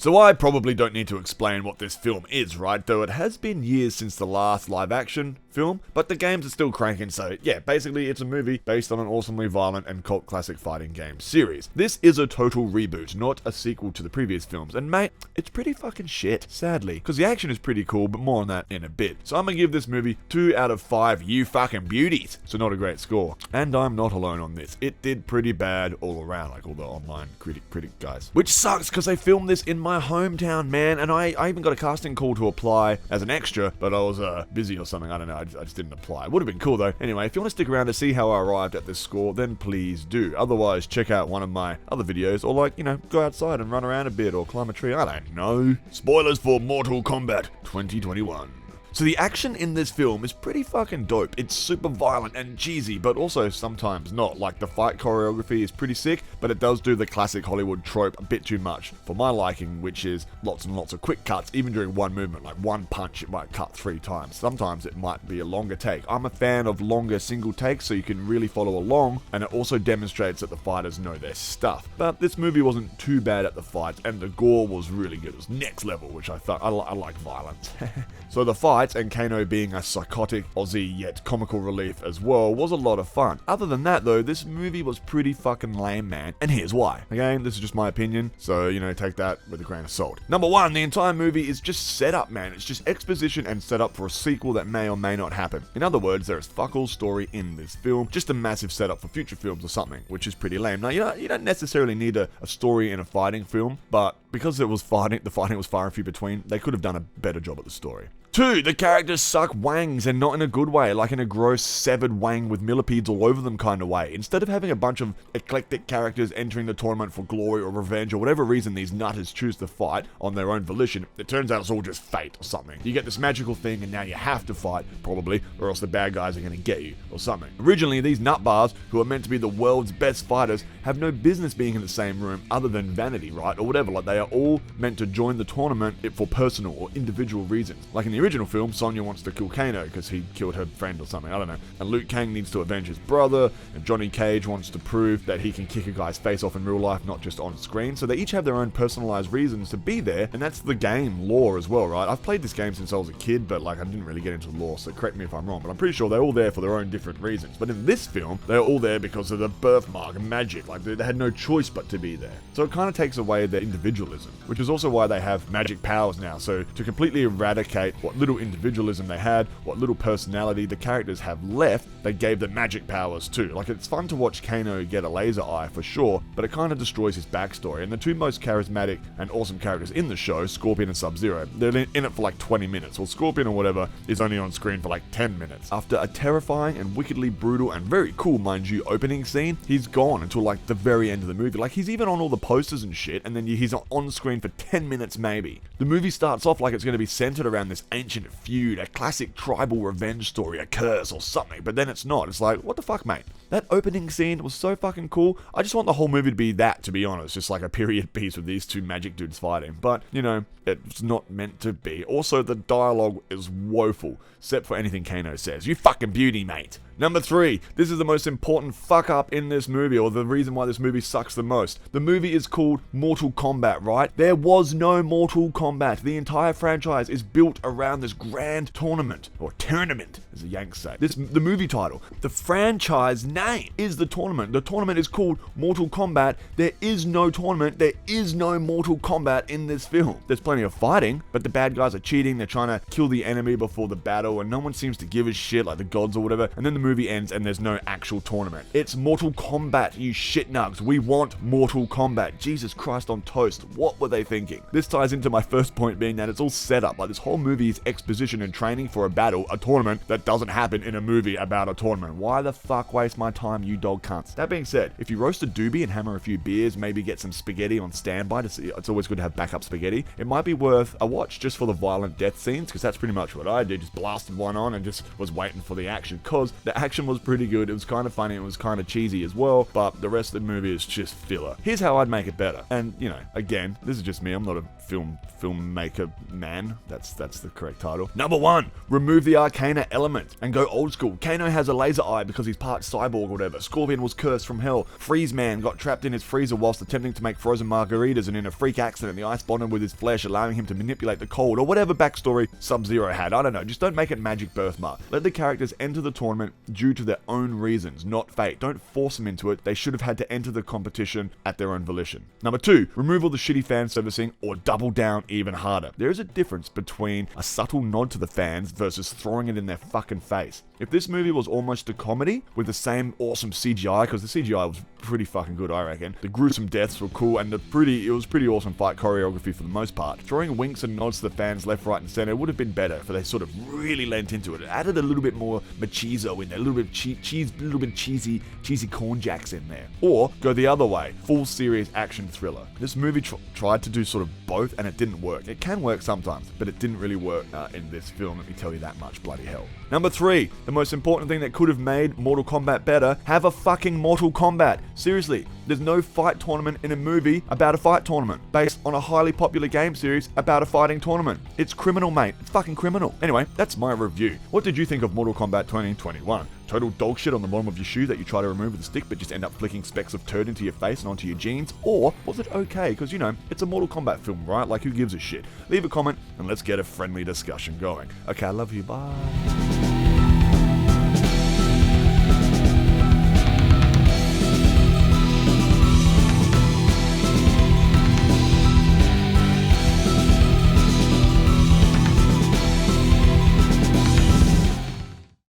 So I probably don't need to explain what this film is, right? Though it has been years since the last live action film, but the games are still cranking, so yeah, basically it's a movie based on an awesomely violent and cult classic fighting game series. This is a total reboot, not a sequel to the previous films, and mate, it's pretty fucking shit, sadly, because the action is pretty cool, but more on that in a bit. So I'm gonna give this movie 2 out of 5 you fucking beauties, so not a great score. And I'm not alone on this, it did pretty bad all around, like all the online critic guys. Which sucks, because they filmed this in my hometown, man, and I even got a casting call to apply as an extra, but I was busy or something, I don't know, I just didn't apply. It would have been cool though. Anyway, if you want to stick around to see how I arrived at this score, then please do. Otherwise, check out one of my other videos, or like, go outside and run around a bit, or climb a tree, I don't know. Spoilers for Mortal Kombat 2021. So the action in this film is pretty fucking dope. It's super violent and cheesy, but also sometimes not. Like, the fight choreography is pretty sick, but it does do the classic Hollywood trope a bit too much for my liking, which is lots and lots of quick cuts, even during one movement. Like one punch, it might cut 3 times. Sometimes it might be a longer take. I'm a fan of longer single takes so you can really follow along, and it also demonstrates that the fighters know their stuff. But this movie wasn't too bad at the fights, and the gore was really good. It was next level, which I thought, I like violence. So the fights, and Kano being a psychotic Aussie yet comical relief as well, was a lot of fun. Other than that though, this movie was pretty fucking lame, man, and here's why. Again, this is just my opinion, so take that with a grain of salt. Number 1, the entire movie is just setup, man. It's just exposition and setup for a sequel that may or may not happen. In other words, there is fuck all story in this film, just a massive setup for future films or something, which is pretty lame. Now, you don't necessarily need a story in a fighting film, but because it was fighting, the fighting was far and few between, they could have done a better job at the story. 2, the characters suck wangs, and not in a good way, like in a gross severed wang with millipedes all over them kind of way. Instead of having a bunch of eclectic characters entering the tournament for glory or revenge or whatever reason these nutters choose to fight on their own volition, it turns out it's all just fate or something. You get this magical thing and now you have to fight, probably, or else the bad guys are going to get you, or something. Originally, these nutbars, who are meant to be the world's best fighters, have no business being in the same room other than vanity, right? Or whatever, like they are all meant to join the tournament for personal or individual reasons. Like in the original film, Sonya wants to kill Kano because he killed her friend or something, I don't know. And Liu Kang needs to avenge his brother, and Johnny Cage wants to prove that he can kick a guy's face off in real life, not just on screen. So they each have their own personalized reasons to be there, and that's the game lore as well, right? I've played this game since I was a kid, but like I didn't really get into the lore, so correct me if I'm wrong, but I'm pretty sure they're all there for their own different reasons. But in this film, they're all there because of the birthmark and magic, like they had no choice but to be there. So it kind of takes away their individualism, which is also why they have magic powers now. So to completely eradicate what little individualism they had, what little personality the characters have left, they gave them magic powers too. Like, it's fun to watch Kano get a laser eye for sure, but it kind of destroys his backstory. And the 2 most charismatic and awesome characters in the show, Scorpion and Sub-Zero, they're in it for like 20 minutes, while Scorpion or whatever is only on screen for like 10 minutes. After a terrifying and wickedly brutal and very cool, mind you, opening scene, he's gone until like the very end of the movie. Like, he's even on all the posters and shit, and then he's on screen for 10 minutes maybe. The movie starts off like it's going to be centered around this ancient feud, a classic tribal revenge story, a curse or something, but then it's not. It's like, what the fuck, mate? That opening scene was so fucking cool. I just want the whole movie to be that, to be honest, just like a period piece with these 2 magic dudes fighting, but, it's not meant to be. Also, the dialogue is woeful, except for anything Kano says. You fucking beauty, mate. Number 3, this is the most important fuck up in this movie, or the reason why this movie sucks the most. The movie is called Mortal Kombat, right? There was no Mortal Kombat. The entire franchise is built around this grand tournament, or tournament, as the Yanks say. The movie title. The franchise name is the tournament. The tournament is called Mortal Kombat. There is no tournament. There is no Mortal Kombat in this film. There's plenty of fighting, but the bad guys are cheating. They're trying to kill the enemy before the battle, and no one seems to give a shit, like the gods or whatever. And then the movie ends and there's no actual tournament. It's Mortal Kombat, you shit nugs. We want Mortal Kombat. Jesus Christ on toast. What were they thinking? This ties into my first point, being that it's all set up. Like, this whole movie is exposition and training for a battle, a tournament that doesn't happen in a movie about a tournament. Why the fuck waste my time, you dog cunts? That being said, if you roast a doobie and hammer a few beers, maybe get some spaghetti on standby to see, it's always good to have backup spaghetti, it might be worth a watch just for the violent death scenes, because that's pretty much what I did. Just blasted one on and just was waiting for the action, because the The action was pretty good, it was kind of funny, it was kind of cheesy as well, but the rest of the movie is just filler. Here's how I'd make it better. And, you know, again, this is just me, I'm not a filmmaker man. That's the correct title. Number 1, remove the Arcana element and go old school. Kano has a laser eye because he's part cyborg or whatever. Scorpion was cursed from hell. Freeze Man got trapped in his freezer whilst attempting to make frozen margaritas, and in a freak accident, the ice bonded with his flesh, allowing him to manipulate the cold, or whatever backstory Sub-Zero had. I don't know. Just don't make it magic birthmark. Let the characters enter the tournament due to their own reasons, not fate. Don't force them into it. They should have had to enter the competition at their own volition. Number 2, remove all the shitty fan servicing or double down even harder. There is a difference between a subtle nod to the fans versus throwing it in their fucking face. If this movie was almost a comedy with the same awesome CGI, because the CGI was pretty fucking good, I reckon. The gruesome deaths were cool, and it was pretty awesome fight choreography for the most part. Throwing winks and nods to the fans left, right, and center would have been better if they sort of really leant into it. It added a little bit more machismo in there, a little bit of cheesy corn jacks in there. Or go the other way, full serious action thriller. This movie tried to do sort of both, and it didn't work. It can work sometimes, but it didn't really work in this film, let me tell you that much, bloody hell. Number 3, the most important thing that could have made Mortal Kombat better, have a fucking Mortal Kombat. Seriously, there's no fight tournament in a movie about a fight tournament, based on a highly popular game series about a fighting tournament. It's criminal, mate. It's fucking criminal. Anyway, that's my review. What did you think of Mortal Kombat 2021? Total dog shit on the bottom of your shoe that you try to remove with a stick but just end up flicking specks of turd into your face and onto your jeans? Or was it okay? Because, you know, it's a Mortal Kombat film, right? Like, who gives a shit? Leave a comment and let's get a friendly discussion going. Okay, I love you. Bye.